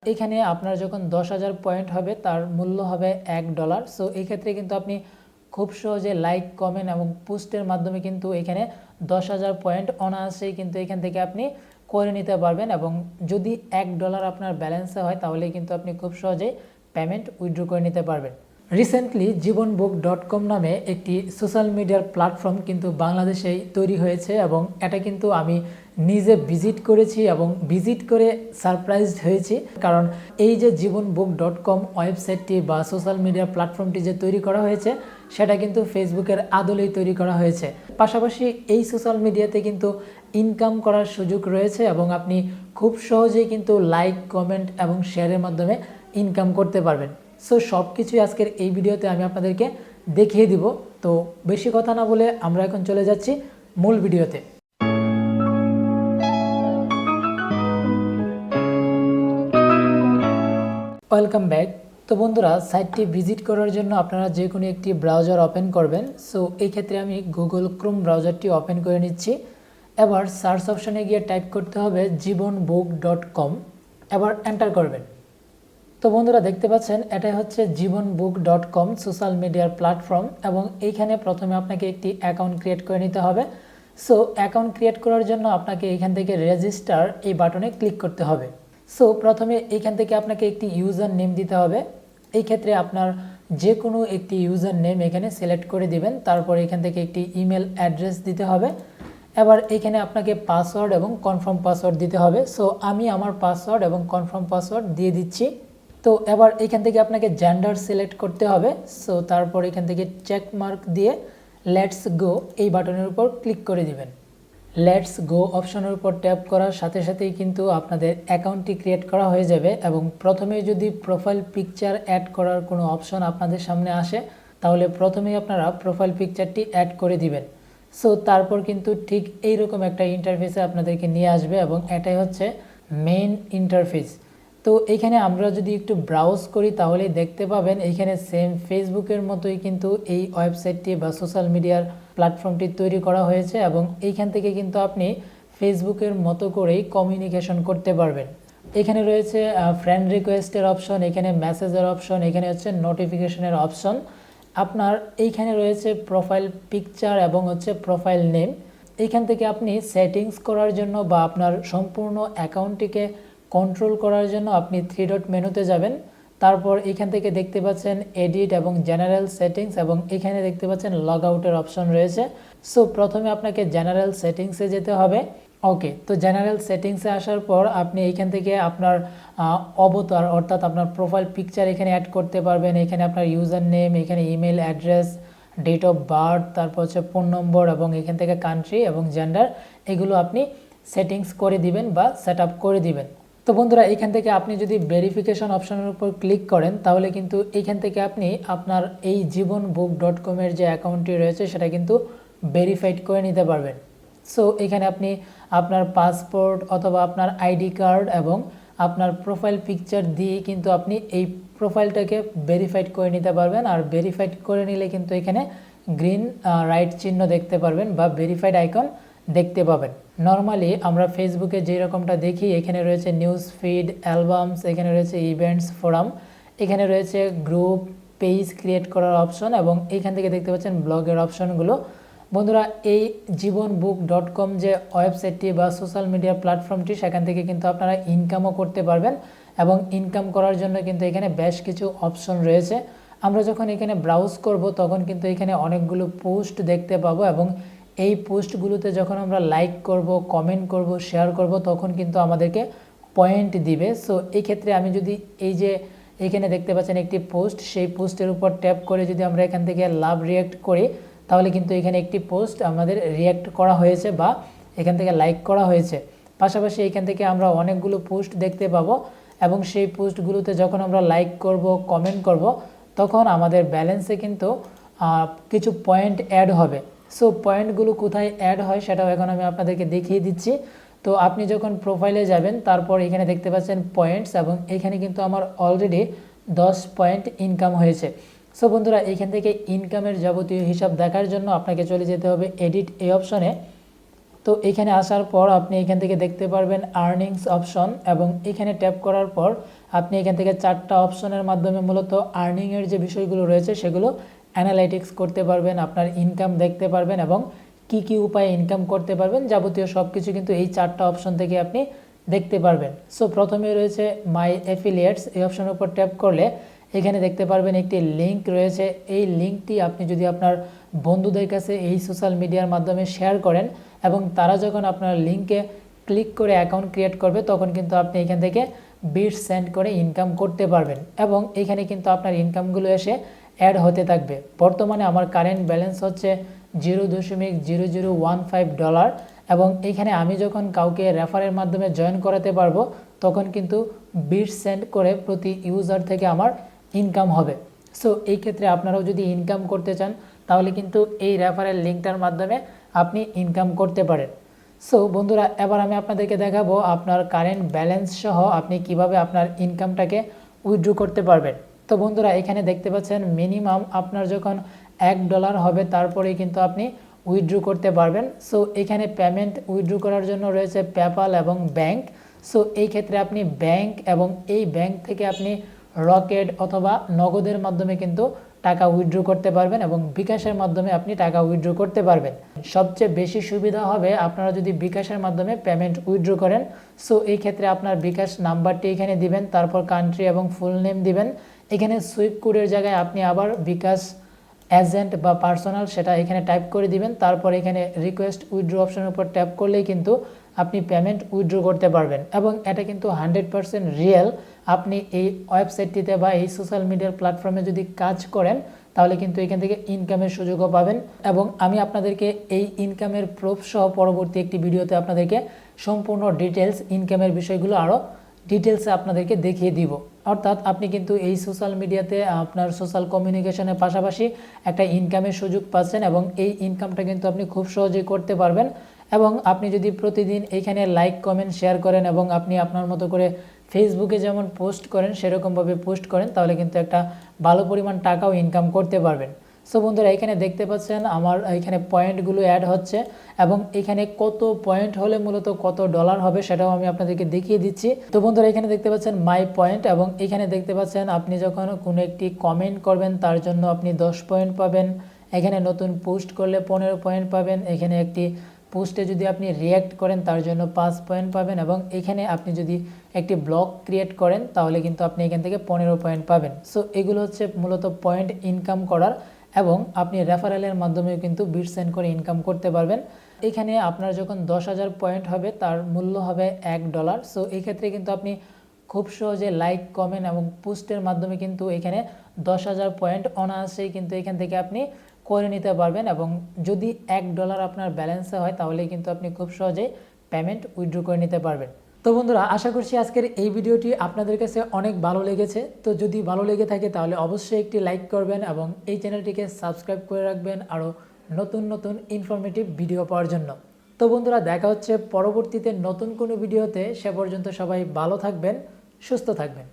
এখানে আপনার যখন 10,000 পয়েন্ট হবে তার মূল্য হবে $1। সো এই ক্ষেত্রে কিন্তু আপনি খুব সহজে লাইক কমেন্ট এবং পোস্টের মাধ্যমে কিন্তু এখানে 10,000 পয়েন্ট অনায়াসেই কিন্তু এখান থেকে আপনি করে নিতে পারবেন। এবং যদি $1 আপনার ব্যালেন্সে হয় তাহলে কিন্তু আপনি খুব সহজেই পেমেন্ট উইথড্র করে নিতে পারবেন। রিসেন্টলি jibonbook.com নামে একটি সোশ্যাল মিডিয়ার প্ল্যাটফর্ম কিন্তু বাংলাদেশেই তৈরি হয়েছে এবং এটা কিন্তু আমি নিজে ভিজিট করেছি এবং ভিজিট করে সারপ্রাইজড হয়েছি। কারণ এই যে jibonbook.com ওয়েবসাইটটি বা সোশ্যাল মিডিয়া প্ল্যাটফর্মটি যে তৈরি করা হয়েছে সেটা কিন্তু ফেসবুকের আদলেই তৈরি করা হয়েছে। পাশাপাশি এই সোশ্যাল মিডিয়াতে কিন্তু ইনকাম করার সুযোগ রয়েছে এবং আপনি খুব সহজেই কিন্তু লাইক কমেন্ট এবং শেয়ারের মাধ্যমে ইনকাম করতে পারবেন। সো সব কিছুই আজকের এই ভিডিওতে আমি আপনাদেরকে দেখিয়ে দিব। তো বেশি কথা না বলে আমরা এখন চলে যাচ্ছি মূল ভিডিওতে। Welcome back. তো বন্ধুরা, সাইটটি ভিজিট করার জন্য আপনারা যে কোনো একটি ব্রাউজার ওপেন করবেন। সো এই ক্ষেত্রে আমি গুগল ক্রোম ব্রাউজারটি ওপেন করে নিচ্ছি। এবার সার্চ অপশানে গিয়ে টাইপ করতে হবে jibonbook.com, এবার এন্টার করবেন। তো বন্ধুরা দেখতে পাচ্ছেন এটাই হচ্ছে jibonbook.com সোশ্যাল মিডিয়ার প্ল্যাটফর্ম এবং এইখানে প্রথমে আপনাকে একটি অ্যাকাউন্ট ক্রিয়েট করে নিতে হবে। সো অ্যাকাউন্ট ক্রিয়েট করার জন্য আপনাকে এখান থেকে রেজিস্টার এই বাটনে ক্লিক করতে হবে। সো প্রথমে এখান থেকে আপনাকে একটি ইউজার নেম দিতে হবে। এই ক্ষেত্রে আপনার যে কোনো একটি ইউজার নেম এখানে সিলেক্ট করে দিবেন। তারপর এখান থেকে একটি ইমেল অ্যাড্রেস দিতে হবে। এবার এখানে আপনাকে পাসওয়ার্ড এবং কনফার্ম পাসওয়ার্ড দিতে হবে। সো আমি আমার পাসওয়ার্ড এবং কনফার্ম পাসওয়ার্ড দিয়ে দিচ্ছি। তো এবার এখান থেকে আপনাকে জেন্ডার সিলেক্ট করতে হবে। সো তারপর এখান থেকে চেক মার্ক দিয়ে লেটস গো এই বাটনের উপর ক্লিক করে দিবেন। লেটস গো অপশনের উপর ট্যাপ করার সাথে সাথেই কিন্তু আপনাদের অ্যাকাউন্টটি ক্রিয়েট করা হয়ে যাবে এবং প্রথমে যদি প্রোফাইল পিকচার অ্যাড করার কোনো অপশন আপনাদের সামনে আসে তাহলে প্রথমেই আপনারা প্রোফাইল পিকচারটি অ্যাড করে দিবেন। সো তারপর কিন্তু ঠিক এইরকম একটা ইন্টারফেসে আপনাদেরকে নিয়ে আসবে এবং এটাই হচ্ছে মেইন ইন্টারফেস। তো এখানে আমরা যদি একটু ব্রাউজ করি তাহলে দেখতে পাবেন এখানে সেম ফেসবুকের মতোই কিন্তু এই ওয়েবসাইটটি বা সোশ্যাল মিডিয়ার প্ল্যাটফর্মটি তৈরি করা হয়েছে এবং এইখান থেকে কিন্তু আপনি ফেসবুকের মতো করেই কমিউনিকেশন করতে পারবেন। এখানে রয়েছে ফ্রেন্ড রিকোয়েস্টের অপশন, এখানে মেসেজের অপশন, এখানে হচ্ছে নোটিফিকেশনের অপশন। আপনার এইখানে রয়েছে প্রোফাইল পিকচার এবং হচ্ছে প্রোফাইল নেম। এইখান থেকে আপনি সেটিংস করার জন্য বা আপনার সম্পূর্ণ অ্যাকাউন্টটিকে কন্ট্রোল করার জন্য আপনি 3 ডট মেনুতে যাবেন। তারপর এখান থেকে দেখতে পাচ্ছেন এডিট এবং জেনারেল সেটিংস এবং এখানে দেখতে পাচ্ছেন লগ আউটের অপশন রয়েছে। সো প্রথমে আপনাকে জেনারেল সেটিংসে যেতে হবে। ওকে, তো জেনারেল সেটিংসে আসার পর আপনি এইখান থেকে আপনার অবতার অর্থাৎ আপনার প্রোফাইল পিকচার এখানে অ্যাড করতে পারবেন। এখানে আপনার ইউজার নেম, এখানে email address, date of birth, তারপর হচ্ছে ফোন নম্বর এবং এখান থেকে কান্ট্রি এবং জেন্ডার এগুলো আপনি সেটিংস করে দিবেন বা সেট আপ করে দিবেন। তো বন্ধুরা, এখান থেকে আপনি যদি ভেরিফিকেশন অপশনের উপর ক্লিক করেন তাহলে কিন্তু এইখান থেকে আপনি আপনার এই jibonbook.com এর যে অ্যাকাউন্টটি রয়েছে সেটা কিন্তু ভেরিফাইড করে নিতে পারবেন। সো এখানে আপনি আপনার পাসপোর্ট অথবা আপনার আইডি কার্ড এবং আপনার প্রোফাইল পিকচার দিয়ে কিন্তু আপনি এই প্রোফাইলটাকে ভেরিফাইড করে নিতে পারবেন। আর ভেরিফাইড করে নিলে কিন্তু এখানে গ্রিন রাইট চিহ্ন দেখতে পারবেন বা ভেরিফাইড আইকন দেখতে পাবেন। নর্মালি আমরা ফেসবুকে যে রকমটা দেখি এখানে রয়েছে নিউজ ফিড, অ্যালবামস, এখানে রয়েছে ইভেন্টস, ফোরাম, এখানে রয়েছে গ্রুপ, পেজ ক্রিয়েট করার অপশন এবং এখান থেকে দেখতে পাচ্ছেন ব্লগের অপশনগুলো। বন্ধুরা, এই jibonbook.com যে ওয়েবসাইটটি বা সোশ্যাল মিডিয়া প্ল্যাটফর্মটি সেখান থেকে কিন্তু আপনারা ইনকামও করতে পারবেন এবং ইনকাম করার জন্য কিন্তু এখানে বেশ কিছু অপশন রয়েছে। আমরা যখন এখানে ব্রাউজ করব তখন কিন্তু এখানে অনেকগুলো পোস্ট দেখতে পাবো এবং এই পোস্টগুলোতে যখন আমরা লাইক করব, কমেন্ট করব, শেয়ার করব তখন কিন্তু আমাদেরকে পয়েন্ট দিবে। সো এই ক্ষেত্রে আমি যদি এই যে এখানে দেখতে পাচ্ছেন একটি পোস্ট, সেই পোস্টের উপর ট্যাপ করে যদি আমরা এখান থেকে লাভ রিয়াক্ট করি তাহলে কিন্তু এখানে একটি পোস্ট আমাদের রিয়াক্ট করা হয়েছে বা এখান থেকে লাইক করা হয়েছে। পাশাপাশি এখান থেকে আমরা অনেকগুলো পোস্ট দেখতে পাবো এবং সেই পোস্টগুলোতে যখন আমরা লাইক করব, কমেন্ট করব তখন আমাদের ব্যালেন্সে কিন্তু কিছু পয়েন্ট অ্যাড হবে। সো পয়েন্টগুলো কোথায় অ্যাড হয় সেটাও এখন আমি আপনাদেরকে দেখিয়ে দিচ্ছি। তো আপনি যখন প্রোফাইলে যাবেন তারপর এখানে দেখতে পাচ্ছেন পয়েন্টস এবং এখানে কিন্তু আমার অলরেডি 10 পয়েন্ট ইনকাম হয়েছে। সো বন্ধুরা, এখান থেকে ইনকামের যাবতীয় হিসাব দেখার জন্য আপনাকে চলে যেতে হবে এডিট এই অপশনে। তো এখানে আসার পর আপনি এখান থেকে দেখতে পারবেন আর্নিংস অপশন এবং এখানে ট্যাপ করার পর আপনি এখান থেকে 4টা অপশনের মাধ্যমে মূলত আর্নিংয়ের যে বিষয়গুলো রয়েছে সেগুলো অ্যানালাইটিক্স করতে পারবেন, আপনার ইনকাম দেখতে পারবেন এবং কি কি উপায়ে ইনকাম করতে পারবেন যাবতীয় সব কিছু কিন্তু এই 4টা অপশন থেকে আপনি দেখতে পারবেন। সো প্রথমে রয়েছে মাই অ্যাফিলিয়েটস, এই অপশনের উপর ট্যাপ করলে এখানে দেখতে পারবেন একটি লিঙ্ক রয়েছে। এই লিঙ্কটি আপনি যদি আপনার বন্ধুদের কাছে এই সোশ্যাল মিডিয়ার মাধ্যমে শেয়ার করেন এবং তারা যখন আপনার লিঙ্কে ক্লিক করে অ্যাকাউন্ট ক্রিয়েট করবে তখন কিন্তু আপনি এখান থেকে বিট সেন্ড করে ইনকাম করতে পারবেন এবং এখানে কিন্তু আপনার ইনকামগুলো এসে অ্যাড হতে থাকবে। বর্তমানে আমার কারেন্ট ব্যালেন্স হচ্ছে $0.0015 এবং এখানে আমি যখন কাউকে রেফারের মাধ্যমে জয়েন করাতে পারবো তখন কিন্তু বিট সেন্ড করে প্রতি ইউজার থেকে আমার ইনকাম হবে। সো এই ক্ষেত্রে আপনারাও যদি ইনকাম করতে চান তাহলে কিন্তু এই রেফারেল লিঙ্কটার মাধ্যমে আপনি ইনকাম করতে পারেন। সো বন্ধুরা, এবার আমি আপনাদেরকে দেখাবো আপনার কারেন্ট ব্যালেন্স সহ আপনি কিভাবে আপনার ইনকামটাকে উইথড্র করতে পারবেন। তো বন্ধুরা, এখানে দেখতে পাচ্ছেন মিনিমাম আপনার যখন $1 হবে তারপরেই কিন্তু আপনি উইথড্র করতে পারবেন। সো এখানে পেমেন্ট উইথড্র করার জন্য রয়েছে পেপ্যাল এবং ব্যাংক। সো এই ক্ষেত্রে আপনি ব্যাংক এবং এই ব্যাংক থেকে আপনি রকেট অথবা নগদের মাধ্যমে কিন্তু টাকা উইথড্র করতে পারবেন এবং বিকাশের মাধ্যমে আপনি টাকা উইথড্র করতে পারবেন। সবচেয়ে বেশি সুবিধা হবে আপনারা যদি বিকাশের মাধ্যমে পেমেন্ট উইথড্র করেন। সো এই ক্ষেত্রে আপনার বিকাশ নাম্বারটি এখানে দিবেন, তারপর কান্ট্রি এবং ফুল নেম দিবেন। এখানে সুইপ কোডের জায়গায় আপনি আবার বিকাশ এজেন্ট বা পার্সোনাল সেটা এখানে টাইপ করে দিবেন, তারপর এখানে রিকোয়েস্ট উইথড্র অপশনের উপর ট্যাপ করলেই কিন্তু আপনি পেমেন্ট উইথড্র করতে পারবেন এবং এটা কিন্তু 100% রিয়েল। আপনি এই ওয়েবসাইটটিতে বা এই সোশ্যাল মিডিয়ার প্ল্যাটফর্মে যদি কাজ করেন তাহলে কিন্তু এখান থেকে ইনকামের সুযোগও পাবেন এবং আমি আপনাদেরকে এই ইনকামের প্রুফ সহ পরবর্তী একটি ভিডিওতে আপনাদেরকে সম্পূর্ণ ডিটেলস ইনকামের বিষয়গুলো আরও ডিটেলসে আপনাদেরকে দেখিয়ে দিব। অর্থাৎ আপনি কিন্তু এই সোশ্যাল মিডিয়াতে আপনার সোশ্যাল কমিউনিকেশনের পাশাপাশি একটা ইনকামের সুযোগ পাচ্ছেন এবং এই ইনকামটা কিন্তু আপনি খুব সহজেই করতে পারবেন। এবং আপনি যদি প্রতিদিন এইখানে লাইক কমেন্ট শেয়ার করেন এবং আপনি আপনার মতো করে ফেসবুকে যেমন পোস্ট করেন সেরকমভাবে পোস্ট করেন তাহলে কিন্তু একটা ভালো পরিমাণ টাকাও ইনকাম করতে পারবেন। সো বন্ধুরা, এখানে দেখতে পাচ্ছেন আমার এখানে পয়েন্টগুলো অ্যাড হচ্ছে এবং এখানে কত পয়েন্ট হলে মূলত কত ডলার হবে সেটাও আমি আপনাদেরকে দেখিয়ে দিচ্ছি। তো বন্ধুরা, এখানে দেখতে পাচ্ছেন মাই পয়েন্ট এবং এখানে দেখতে পাচ্ছেন আপনি যখন কোনো একটি কমেন্ট করবেন তার জন্য আপনি 10 পয়েন্ট পাবেন। এখানে নতুন পোস্ট করলে 15 পয়েন্ট পাবেন। এখানে একটি পোস্টে যদি আপনি রিয়্যাক্ট করেন তার জন্য 5 পয়েন্ট পাবেন এবং এখানে আপনি যদি একটি ব্লগ ক্রিয়েট করেন তাহলে কিন্তু আপনি এখান থেকে 15 পয়েন্ট পাবেন। সো এগুলো হচ্ছে মূলত পয়েন্ট ইনকাম করার এবং আপনি রেফারেলের মাধ্যমেও কিন্তু বিট সেন্ড করে ইনকাম করতে পারবেন। এখানে আপনার যখন 10,000 পয়েন্ট হবে তার মূল্য হবে $1। সো এই ক্ষেত্রে কিন্তু আপনি খুব সহজে লাইক কমেন্ট এবং পোস্টের মাধ্যমে কিন্তু এখানে 10,000 পয়েন্ট অনায়াসেই কিন্তু এখান থেকে আপনি করে নিতে পারবেন এবং যদি $1 আপনার ব্যালেন্সে হয় তাহলে কিন্তু আপনি খুব সহজেই পেমেন্ট উইথড্র করে নিতে পারবেন। তো বন্ধুরা, আশা করছি আজকের এই ভিডিওটি আপনাদের কাছে অনেক ভালো লেগেছে। তো যদি ভালো লেগে থাকে তাহলে অবশ্যই একটি লাইক করবেন এবং এই চ্যানেলটিকে সাবস্ক্রাইব করে রাখবেন আরও নতুন নতুন ইনফরমেটিভ ভিডিও পাওয়ার জন্য। তো বন্ধুরা, দেখা হচ্ছে পরবর্তীতে নতুন কোনো ভিডিওতে। সে পর্যন্ত সবাই ভালো থাকবেন, সুস্থ থাকবেন।